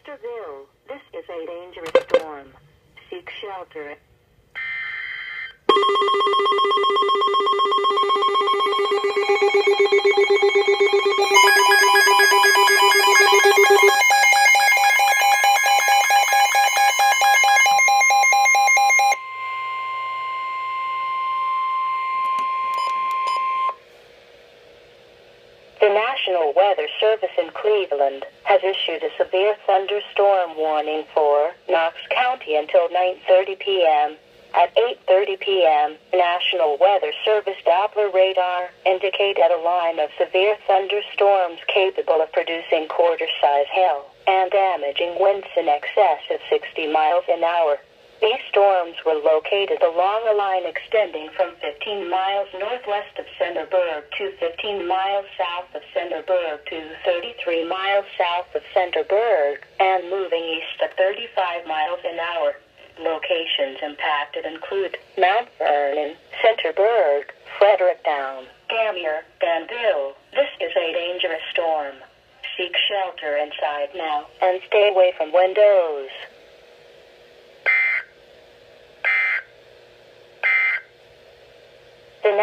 Centerville, this is a dangerous storm. Seek shelter. The National Weather Service in Cleveland has issued a severe thunderstorm warning for Knox County until 9:30 p.m. At 8:30 p.m., National Weather Service Doppler radar indicated a line of severe thunderstorms capable of producing quarter-size hail and damaging winds in excess of 60 miles an hour. These storms were located along a line extending from 15 miles northwest of Centerburg to 15 miles south of Centerburg to 33 miles south of Centerburg, and moving east at 35 miles an hour. Locations impacted include Mount Vernon, Centerburg, Fredericktown, Gambier, Danville. This is a dangerous storm. Seek shelter inside now and stay away from windows. The